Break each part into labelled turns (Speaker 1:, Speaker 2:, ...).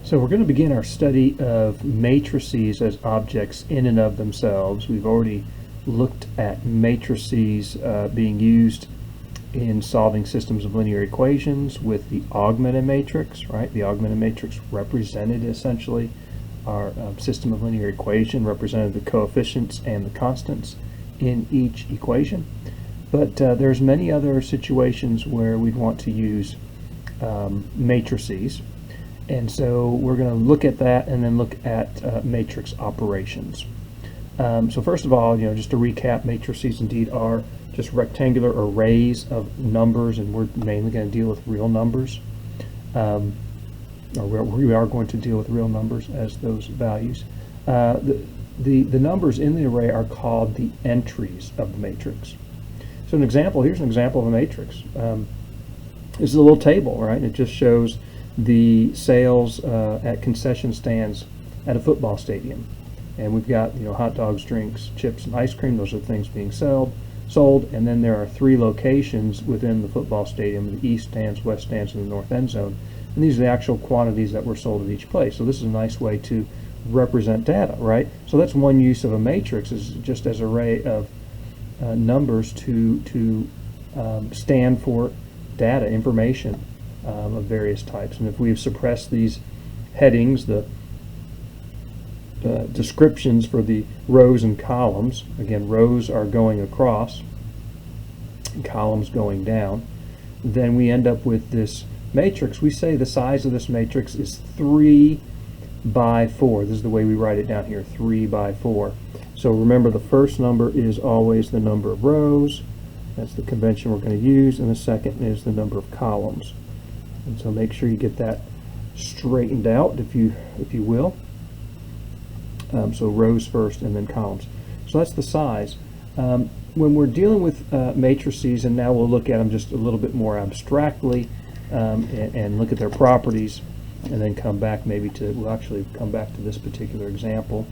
Speaker 1: So we're going to begin our study of matrices as objects in and of themselves. We've already looked at matrices being used in solving systems of linear equations with the augmented matrix, right? The augmented matrix represented essentially our system of linear equation, represented the coefficients and the constants in each equation. But there's many other situations where we'd want to use matrices. And so we're going to look at that and then look at matrix operations. So first of all, just to recap, matrices indeed are just rectangular arrays of numbers, and we're mainly going to deal with real numbers. Or we are going to deal with real numbers as those values. The numbers in the array are called the entries of the matrix. So here's an example of a matrix. This is a little table, right? It just shows the sales at concession stands at a football stadium, and we've got hot dogs, drinks, chips, and ice cream. Those are things being sold, and then there are 3 locations within the football stadium: the east stands, west stands, and the north end zone. And these are the actual quantities that were sold at each place. So this is a nice way to represent data, right? So that's one use of a matrix, is just as an array of numbers to stand for data, information of various types. And if we've suppressed these headings, the descriptions for the rows and columns, again, rows are going across and columns going down, then we end up with this matrix. We say the size of this matrix is 3 by 4. This is the way we write it down here, 3 by 4. So remember, the first number is always the number of rows. That's the convention we're going to use, and the second is the number of columns. And so make sure you get that straightened out, if you will. So rows first and then columns. So that's the size. When we're dealing with matrices, and now we'll look at them just a little bit more abstractly and look at their properties, and then come back we'll actually come back to this particular example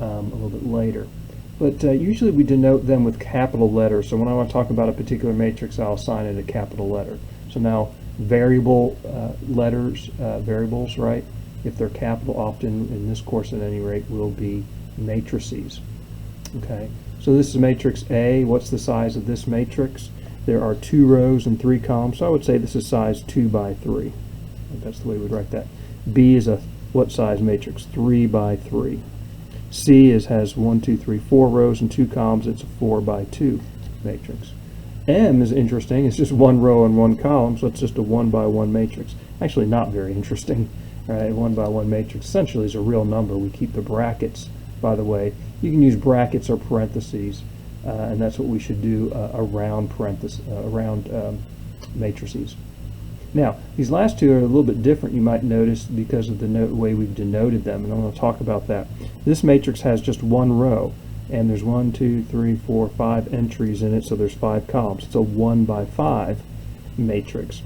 Speaker 1: a little bit later. But usually we denote them with capital letters. So when I want to talk about a particular matrix, I'll assign it a capital letter. So now variable letters, variables, right? If they're capital, often in this course at any rate, will be matrices. Okay, so this is matrix A. What's the size of this matrix? There are 2 rows and 3 columns, so I would say this is size 2 by 3. That's the way we'd write that. B is a what size matrix? 3 by 3. C has 1, 2, 3, 4 rows and 2 columns. It's a 4 by 2 matrix. M is interesting. It's just 1 row and 1 column, so it's just a 1 by 1 matrix. Actually, not very interesting. Right? 1 by 1 matrix essentially is a real number. We keep the brackets, by the way. You can use brackets or parentheses, and that's what we should do around matrices. Now, these last two are a little bit different, you might notice, because of the way we've denoted them, and I'm going to talk about that. This matrix has just 1 row, and there's 1, 2, 3, 4, 5 entries in it, so there's 5 columns. It's a 1 by 5 matrix.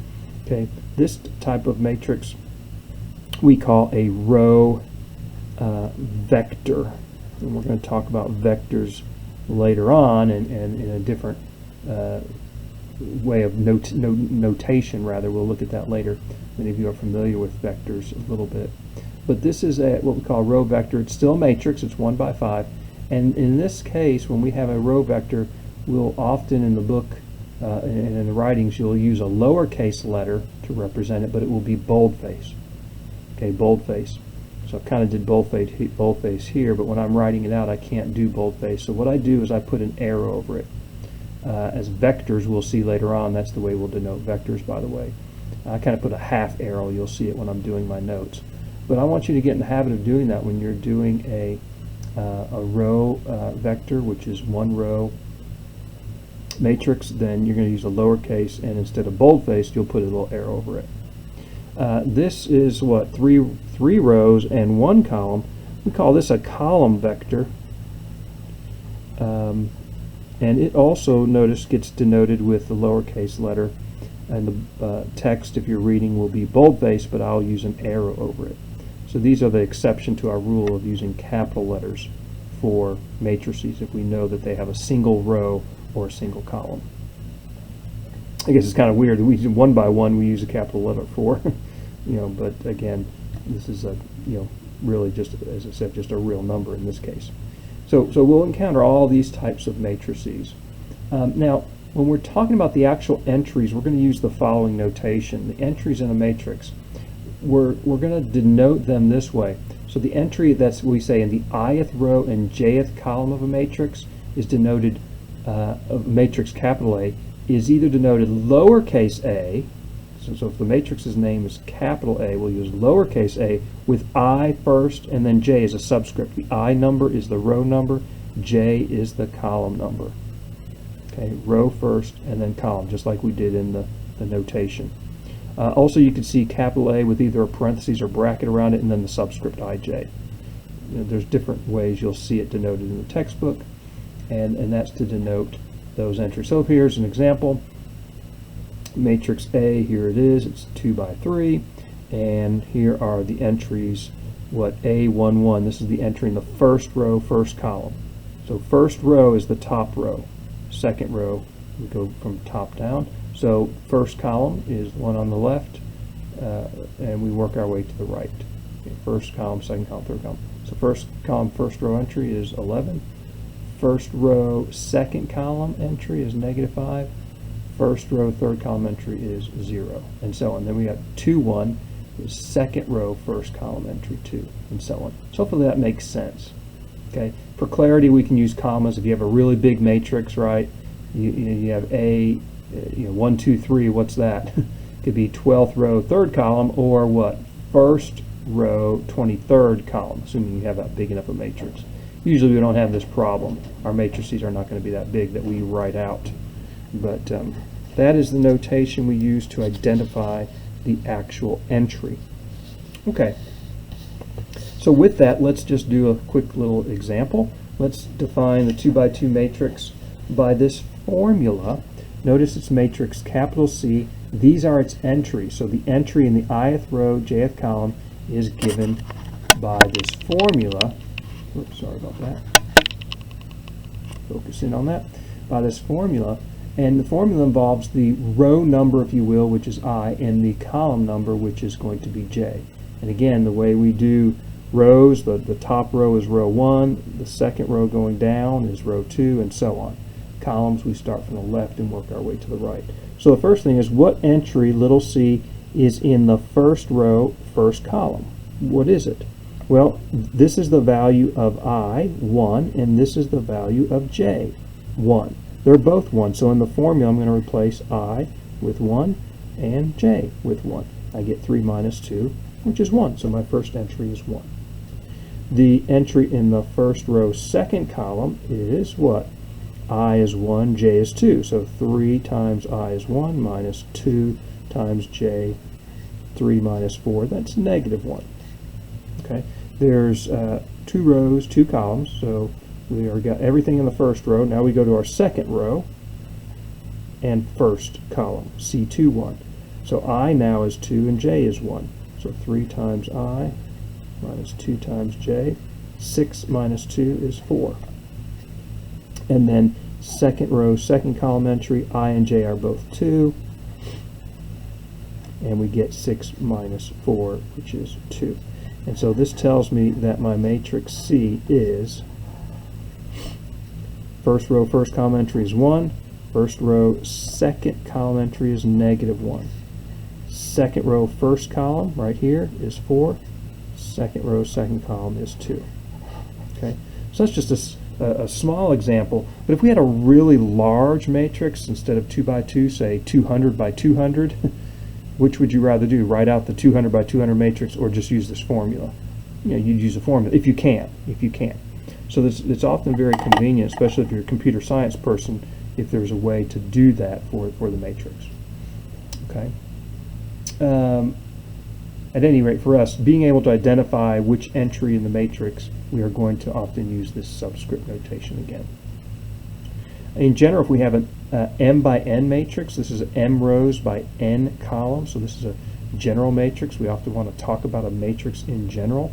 Speaker 1: Okay, this type of matrix we call a row vector, and we're going to talk about vectors later on, and in a different way of notation, rather. We'll look at that later. Many of you are familiar with vectors a little bit. But this is what we call a row vector. It's still a matrix. It's 1 by 5. And in this case, when we have a row vector, we'll often in the book and in the writings, you'll use a lowercase letter to represent it, but it will be boldface. Okay, boldface. So I kind of did boldface here, but when I'm writing it out, I can't do boldface. So what I do is I put an arrow over it. As vectors, we'll see later on, that's the way we'll denote vectors, by the way. I kind of put a half arrow. You'll see it when I'm doing my notes. But I want you to get in the habit of doing that when you're doing a row vector, which is 1 row matrix. Then you're going to use a lowercase, and instead of boldface, you'll put a little arrow over it. This is what, 3 rows and 1 column. We call this a column vector. And it also, notice, gets denoted with the lowercase letter, and the text, if you're reading, will be boldface, but I'll use an arrow over it. So these are the exception to our rule of using capital letters for matrices if we know that they have a single row or a single column. I guess it's kind of weird that we 1 by 1 we use a capital letter for, but again, This is a, really just, as I said, just a real number in this case. So we'll encounter all these types of matrices. Now, when we're talking about the actual entries, we're going to use the following notation. The entries in a matrix, we're going to denote them this way. So the entry that's, we say, in the ith row and jth column of a matrix is denoted, of matrix capital A, is either denoted lowercase a. So if the matrix's name is capital A, we'll use lowercase a with I first, and then J is a subscript. The I number is the row number, J is the column number. Okay, row first and then column, just like we did in the notation. Also, you can see capital A with either a parentheses or bracket around it, and then the subscript IJ. There's different ways you'll see it denoted in the textbook, and that's to denote those entries. So here's an example. Matrix A, here it is, it's 2 by 3, and here are the entries, what, A11, this is the entry in the first row, first column. So first row is the top row, second row, we go from top down. So first column is one on the left, and we work our way to the right. Okay, first column, second column, third column. So first column, first row entry is 11. First row, second column entry is -5. First row, third column entry is 0, and so on. Then we got 2, 1, is second row, first column entry 2, and so on. So hopefully that makes sense. Okay. For clarity, we can use commas. If you have a really big matrix, right? You have A, 1, 2, 3. What's that? Could be 12th row, third column, or what? First row, 23rd column, assuming you have that big enough a matrix. Usually we don't have this problem. Our matrices are not going to be that big that we write out. But that is the notation we use to identify the actual entry. Okay. So with that, let's just do a quick little example. Let's define the 2 by 2 matrix by this formula. Notice it's matrix capital C. These are its entries. So the entry in the ith row, jth column is given by this formula. Oops, sorry about that. Focus in on that. By this formula. And the formula involves the row number, if you will, which is I, and the column number, which is going to be J. And again, the way we do rows, the top row is row 1, the second row going down is row 2, and so on. Columns, we start from the left and work our way to the right. So the first thing is, what entry, little c, is in the first row, first column? What is it? Well, this is the value of I, 1, and this is the value of J, 1. They're both 1, so in the formula I'm going to replace I with 1 and J with 1. I get 3 minus 2, which is 1, so my first entry is 1. The entry in the first row, second column is what? I is 1, J is 2, so 3 times I is 1 minus 2 times J, 3 minus 4, that's -1. Okay, there's 2 rows, 2 columns, so we got everything in the first row. Now we go to our second row and first column, C2, 1. So I now is 2 and J is 1. So 3 times I minus 2 times J. 6 minus 2 is 4. And then second row, second column entry, I and J are both 2. And we get 6 minus 4, which is 2. And so this tells me that my matrix C is first row, first column entry is 1. First row, second column entry is -1. Second row, first column, right here, is 4. Second row, second column is 2. Okay, so that's just a small example. But if we had a really large matrix, instead of 2 by 2, say 200 by 200, which would you rather do? Write out the 200 by 200 matrix, or just use this formula? You'd use a formula if you can. So it's often very convenient, especially if you're a computer science person, if there's a way to do that for the matrix. Okay. At any rate, for us, being able to identify which entry in the matrix, we are going to often use this subscript notation again. In general, if we have an m by n matrix, this is m rows by n columns, so this is a general matrix. We often want to talk about a matrix in general.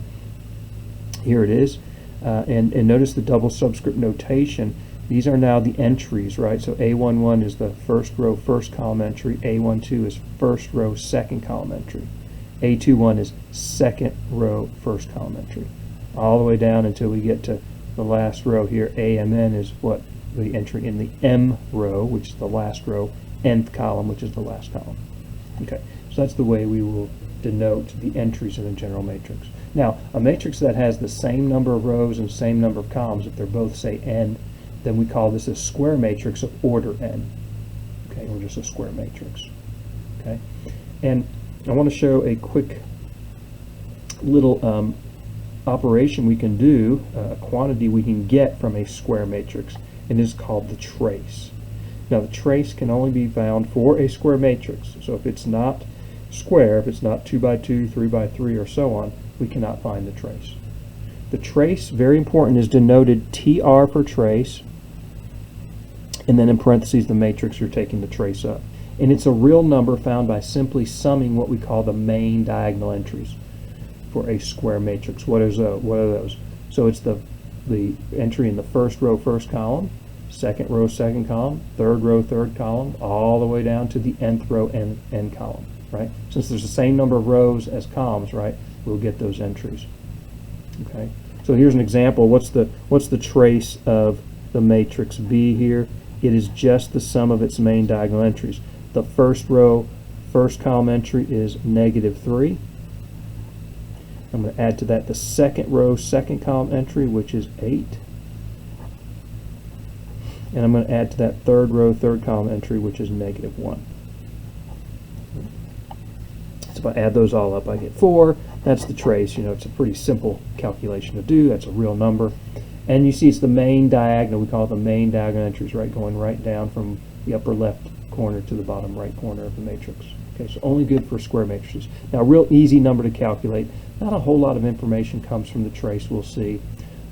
Speaker 1: Here it is. And notice the double subscript notation. These are now the entries, right? So A11 is the first row, first column entry. A12 is first row, second column entry. A21 is second row, first column entry. All the way down until we get to the last row here. AMN is what? The entry in the M row, which is the last row, nth column, which is the last column. Okay, so that's the way we will denote the entries in a general matrix. Now, a matrix that has the same number of rows and same number of columns, if they're both, say, n, then we call this a square matrix of order n. Okay, or just a square matrix. Okay, and I want to show a quick little operation we can do, a quantity we can get from a square matrix. It is called the trace. Now, the trace can only be found for a square matrix. So if it's not square, if it's not 2 by 2, 3 by 3, or so on, we cannot find the trace. The trace, very important, is denoted TR for trace, and then in parentheses the matrix you're taking the trace up. And it's a real number found by simply summing what we call the main diagonal entries for a square matrix. What are those? So it's the entry in the first row, first column, second row, second column, third row, third column, all the way down to the nth row, n column, right? Since there's the same number of rows as columns, right, we'll get those entries. Okay, so here's an example. What's the trace of the matrix B here? It is just the sum of its main diagonal entries. The first row, first column entry is -3. I'm going to add to that the second row, second column entry, which is 8. And I'm going to add to that third row, third column entry, which is -1. So if I add those all up, I get 4. That's the trace. You know, it's a pretty simple calculation to do. That's a real number. And you see it's the main diagonal. We call it the main diagonal entries, right, going right down from the upper left corner to the bottom right corner of the matrix. Okay, so only good for square matrices. Now, a real easy number to calculate. Not a whole lot of information comes from the trace, we'll see.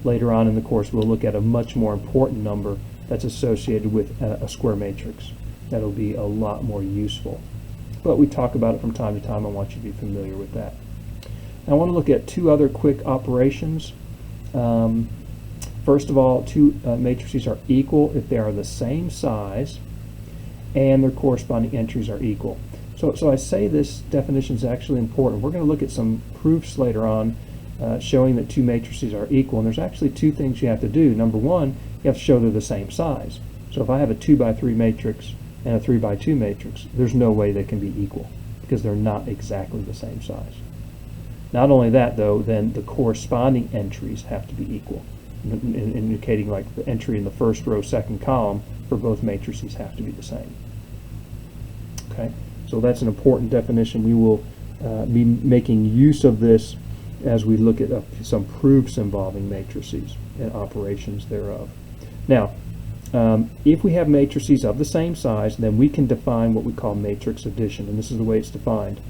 Speaker 1: Later on in the course, we'll look at a much more important number that's associated with a square matrix. That'll be a lot more useful. But we talk about it from time to time. I want you to be familiar with that. Now, I want to look at two other quick operations. First of all, two matrices are equal if they are the same size and their corresponding entries are equal. So I say this definition is actually important. We're going to look at some proofs later on showing that two matrices are equal, and there's actually two things you have to do. Number one, you have to show they're the same size. So if I have a 2 by 3 matrix and a 3 by 2 matrix, there's no way they can be equal because they're not exactly the same size. Not only that, though, then the corresponding entries have to be equal, indicating like the entry in the first row, second column for both matrices have to be the same. Okay, so that's an important definition. We will be making use of this as we look at some proofs involving matrices and operations thereof. Now, if we have matrices of the same size, then we can define what we call matrix addition, and this is the way it's defined.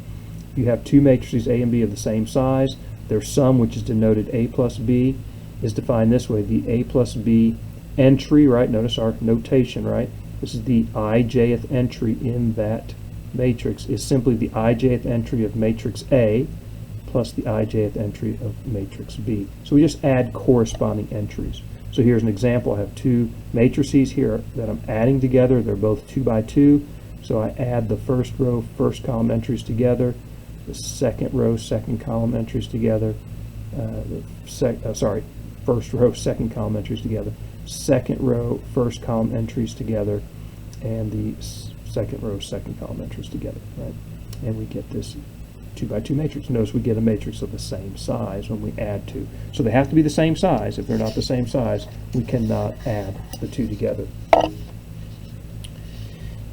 Speaker 1: You have two matrices A and B of the same size. Their sum, which is denoted A plus B, is defined this way. The A plus B entry, right? Notice our notation, right? This is the ijth entry in that matrix is simply the ijth entry of matrix A plus the ijth entry of matrix B. So we just add corresponding entries. So here's an example. I have two matrices here that I'm adding together. They're both 2 by 2. So I add the first row, first column entries together, the second row, second column entries together, first row, second column entries together, second row, first column entries together, and the second row, second column entries together, right? And we get this 2 by 2 matrix. Notice we get a matrix of the same size when we add two. So they have to be the same size. If they're not the same size, we cannot add the two together.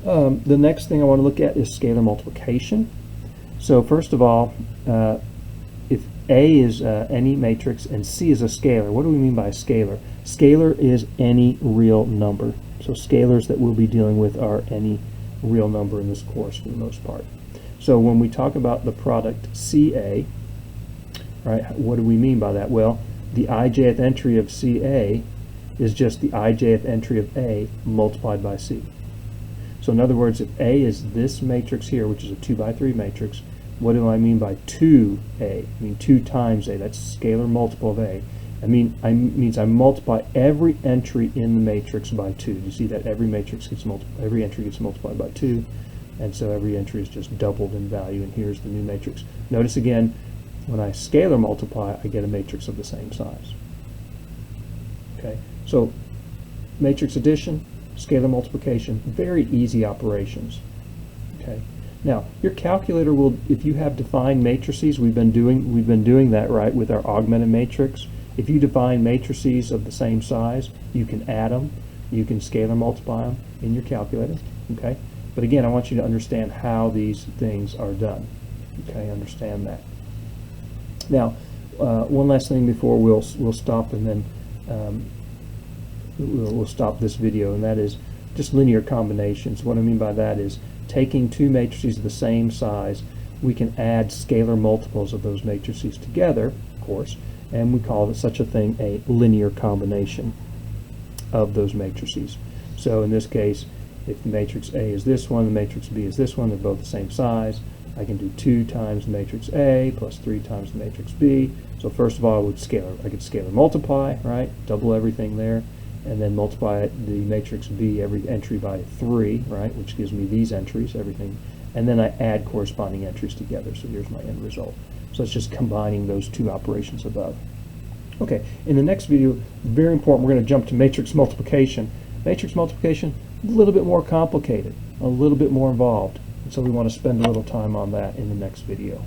Speaker 1: The next thing I want to look at is scalar multiplication. So first of all, if A is any matrix and C is a scalar, what do we mean by a scalar? Scalar is any real number. So scalars that we'll be dealing with are any real number in this course for the most part. So when we talk about the product CA, right, what do we mean by that? Well, the ijth entry of CA is just the ijth entry of A multiplied by C. So in other words, if A is this matrix here, which is a 2 by 3 matrix, what do I mean by 2A? I mean 2 times A. That's scalar multiple of A. Means I multiply every entry in the matrix by 2. You see that every entry gets multiplied by 2. and so every entry is just doubled in value, and here's the new matrix. Notice again, when I scalar multiply, I get a matrix of the same size. Okay, so matrix addition, scalar multiplication, very easy operations. Okay, now your calculator will, if you have defined matrices, we've been doing that, right, with our augmented matrix. If you define matrices of the same size, you can add them, you can scalar multiply them in your calculator. Okay, but again, I want you to understand how these things are done. Okay, understand that. Now, one last thing before we'll stop, and then we'll stop this video, and that is just linear combinations. What I mean by that is taking two matrices of the same size, we can add scalar multiples of those matrices together, of course, and we call such a thing a linear combination of those matrices. So in this case, if the matrix A is this one, the matrix B is this one, they're both the same size, I can do 2 times the matrix A plus 3 times the matrix B. So first of all, I could scalar multiply, right? Double everything there, and then multiply the matrix B every entry by 3, right? Which gives me these entries, everything. And then I add corresponding entries together. So here's my end result. So it's just combining those two operations above. Okay, in the next video, very important, we're going to jump to matrix multiplication. Matrix multiplication, a little bit more complicated, a little bit more involved. So we want to spend a little time on that in the next video.